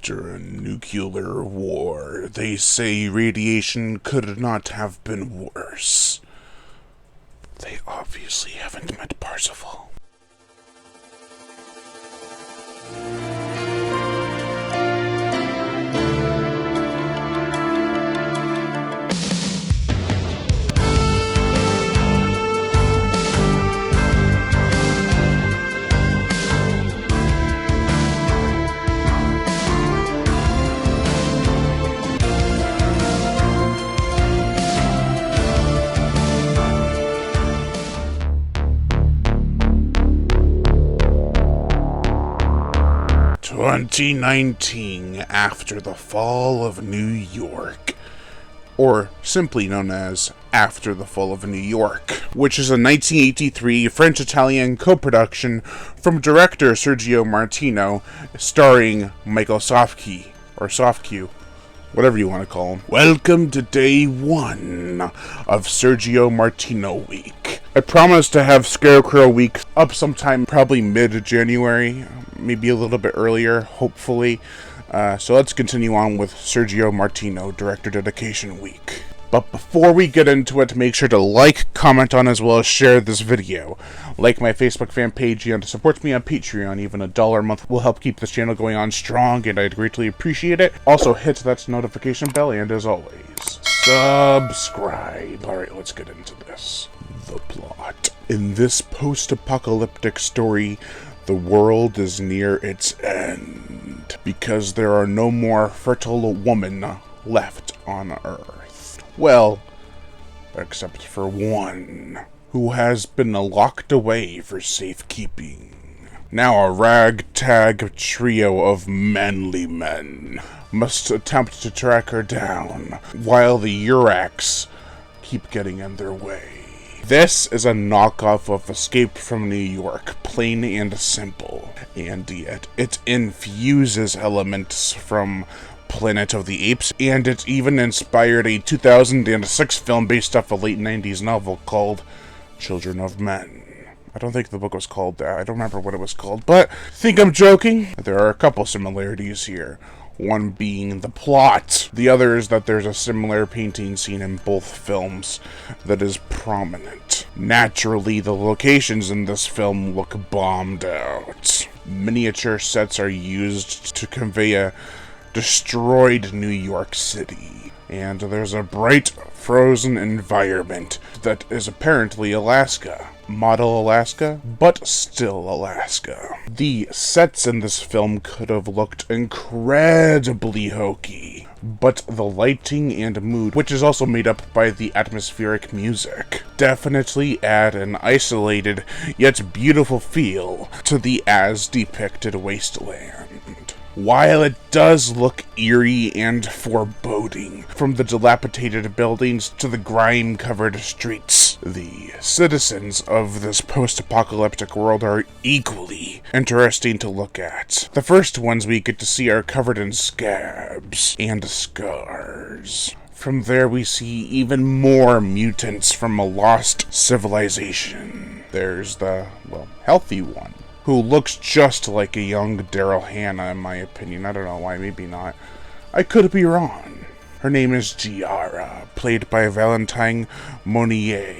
After a nuclear war, they say radiation could not have been worse. They obviously haven't met Parsifal. "2019, after the fall of New York," or simply known as After the Fall of New York, which is a 1983 French-Italian co-production from director Sergio Martino, starring Michael Sofke, or Sofque, whatever you want to call him. Welcome to day one of Sergio Martino Week. I promise to have Scarecrow Week up sometime probably mid-January, maybe a little bit earlier, hopefully. So let's continue on with Sergio Martino Director Dedication Week. But before we get into it, make sure to like, comment on, as well as share this video. Like my Facebook fan page and support me on Patreon. Even $1 a month will help keep this channel going on strong, and I'd greatly appreciate it. Also, hit that notification bell, and as always, subscribe. Alright, let's get into this. The plot. In this post-apocalyptic story, the world is near its end, because there are no more fertile women left on Earth. Well, except for one, who has been locked away for safekeeping. Now a ragtag trio of manly men must attempt to track her down, while the Uraks keep getting in their way. This is a knockoff of Escape from New York, plain and simple, and yet it infuses elements from Planet of the Apes, and it even inspired a 2006 film based off a late 90s novel called Children of Men. I don't think the book was called that. I don't remember what it was called, but I think I'm joking. There are a couple similarities here. One being the plot. The other is that there's a similar painting scene in both films that is prominent. Naturally, the locations in this film look bombed out. Miniature sets are used to convey a destroyed New York City. And there's a bright, frozen environment that is apparently Alaska. Model Alaska, but still Alaska. The sets in this film could have looked incredibly hokey, but the lighting and mood, which is also made up by the atmospheric music, definitely add an isolated yet beautiful feel to the as-depicted wasteland. While it does look eerie and foreboding, from the dilapidated buildings to the grime-covered streets, the citizens of this post-apocalyptic world are equally interesting to look at. The first ones we get to see are covered in scabs and scars. From there we see even more mutants from a lost civilization. There's the, well, healthy one, who looks just like a young Daryl Hannah, in my opinion. I don't know why, maybe not. I could be wrong. Her name is Giara, played by Valentine Monnier.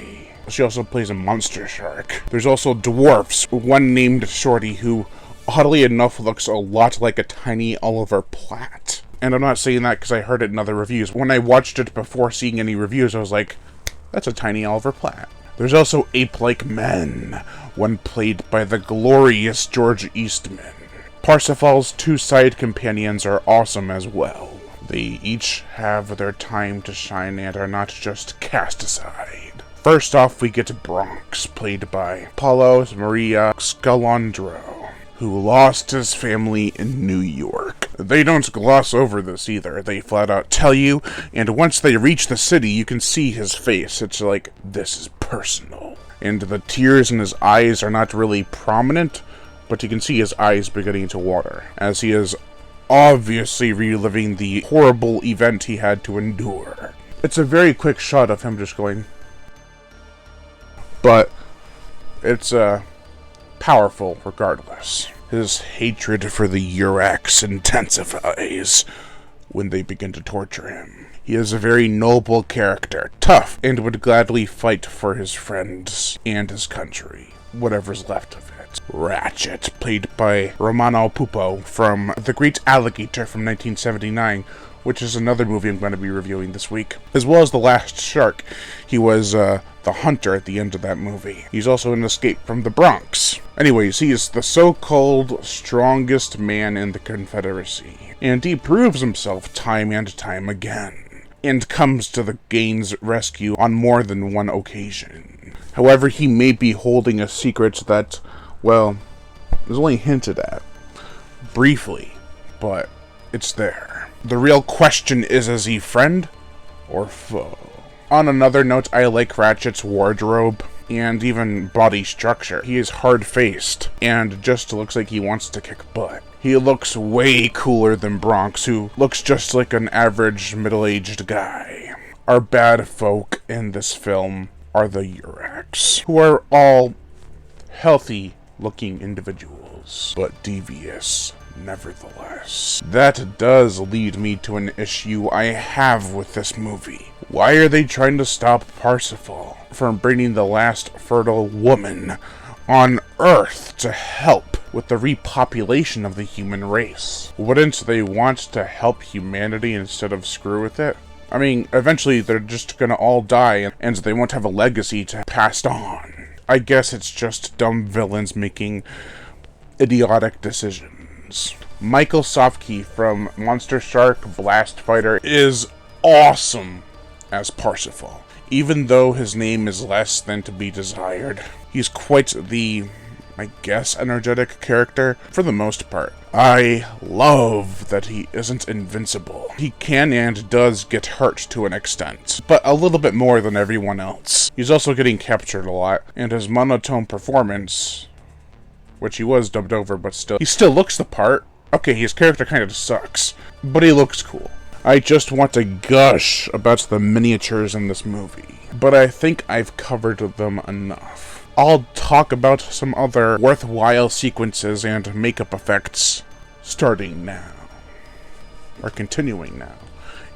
She also plays a monster shark. There's also dwarfs, one named Shorty, who, oddly enough, looks a lot like a tiny Oliver Platt. And I'm not saying that because I heard it in other reviews. When I watched it before seeing any reviews, I was like, that's a tiny Oliver Platt. There's also ape-like men, one played by the glorious George Eastman. Parsifal's two side companions are awesome as well. They each have their time to shine and are not just cast aside. First off, we get Bronx, played by Paulo Maria Scalandro, who lost his family in New York. They don't gloss over this either. They flat out tell you, and once they reach the city, you can see his face. It's like, this is personal. And the tears in his eyes are not really prominent, but you can see his eyes beginning to water, as he is obviously reliving the horrible event he had to endure. It's a very quick shot of him just going, but it's powerful regardless. his hatred for the Uraks intensifies when they begin to torture him. He is a very noble character, tough, and would gladly fight for his friends and his country, whatever's left of it. Ratchet, played by Romano Pupo from The Great Alligator from 1979, which is another movie I'm going to be reviewing this week, as well as The Last Shark. He was the hunter at the end of that movie. He's also in Escape from the Bronx. Anyways, he is the so-called strongest man in the Confederacy, and he proves himself time and time again, and comes to the Gaines' rescue on more than one occasion. However, he may be holding a secret that, well, is only hinted at briefly, but it's there. The real question is he friend or foe? On another note, I like Ratchet's wardrobe and even body structure. He is hard-faced and just looks like he wants to kick butt. He looks way cooler than Bronx, who looks just like an average middle-aged guy. Our bad folk in this film are the Uraks, who are all healthy-looking individuals, but devious nevertheless. That does lead me to an issue I have with this movie. Why are they trying to stop Parsifal from bringing the last fertile woman on Earth to help with the repopulation of the human race? Wouldn't they want to help humanity instead of screw with it? I mean, eventually they're just gonna all die and they won't have a legacy to pass on. I guess it's just dumb villains making idiotic decisions. Michael Sofke from Monster Shark Blast Fighter is awesome as Parsifal, even though his name is less than to be desired. He's quite the, I guess, energetic character for the most part. I love that he isn't invincible. He can and does get hurt to an extent, but a little bit more than everyone else. He's also getting captured a lot, and his monotone performance, which he was dubbed over, but still, he still looks the part. Okay, his character kind of sucks, but he looks cool. I just want to gush about the miniatures in this movie, but I think I've covered them enough. I'll talk about some other worthwhile sequences and makeup effects starting now. Or continuing now.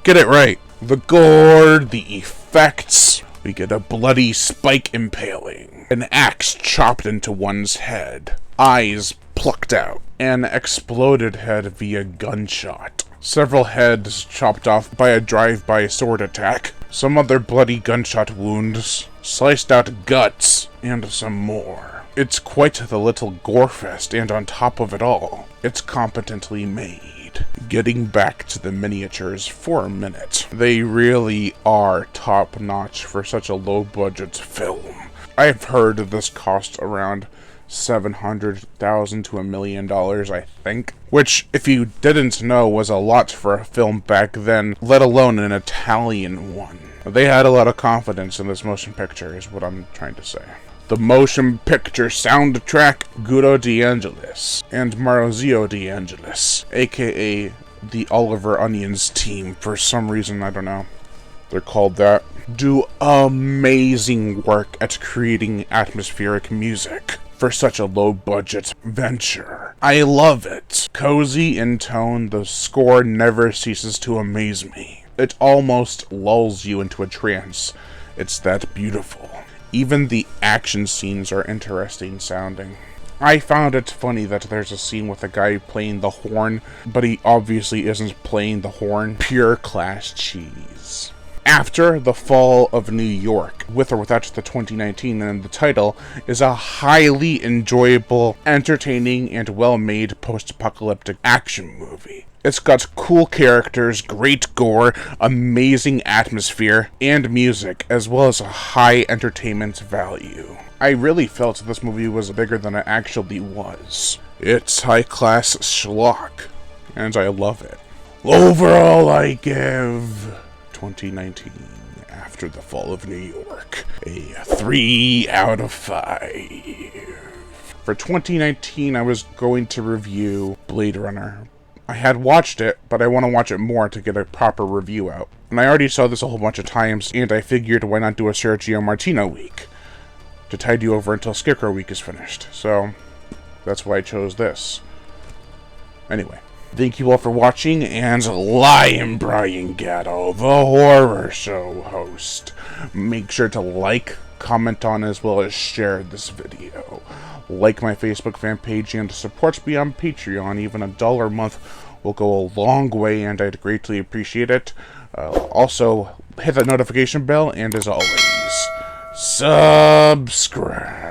Get it right. The gore, the effects. We get a bloody spike impaling, an axe chopped into one's head, eyes plucked out, an exploded head via gunshot, several heads chopped off by a drive-by sword attack, some other bloody gunshot wounds, sliced out guts, and some more. It's quite the little gore fest, and on top of it all, it's competently made. Getting back to the miniatures for a minute, they really are top-notch for such a low-budget film. I've heard this cost around $700,000 to $1 million, I think. Which, if you didn't know, was a lot for a film back then, let alone an Italian one. They had a lot of confidence in this motion picture, is what I'm trying to say. The motion picture soundtrack, Guido De Angelis and Maurizio De Angelis, aka the Oliver Onions team, for some reason, I don't know. They're called that. Do amazing work at creating atmospheric music for such a low-budget venture. I love it. Cozy in tone, the score never ceases to amaze me. It almost lulls you into a trance. It's that beautiful. Even the action scenes are interesting sounding. I found it funny that there's a scene with a guy playing the horn, but he obviously isn't playing the horn. Pure class cheese. After the Fall of New York, with or without the 2019 in the title, is a highly enjoyable, entertaining, and well-made post-apocalyptic action movie. It's got cool characters, great gore, amazing atmosphere, and music, as well as a high entertainment value. I really felt this movie was bigger than it actually was. It's high-class schlock, and I love it. Overall, I give 2019, After the Fall of New York, a 3 out of 5. For 2019, I was going to review Blade Runner. I had watched it, but I want to watch it more to get a proper review out. And I already saw this a whole bunch of times, and I figured why not do a Sergio Martino week to tide you over until Scarecrow week is finished. So that's why I chose this. Anyway, thank you all for watching, and I am Brian Gatto, the horror show host. Make sure to like, comment on, as well as share this video. Like my Facebook fan page and support me on Patreon. Even $1 a month will go a long way, and I'd greatly appreciate it. Also, hit that notification bell, and as always, subscribe.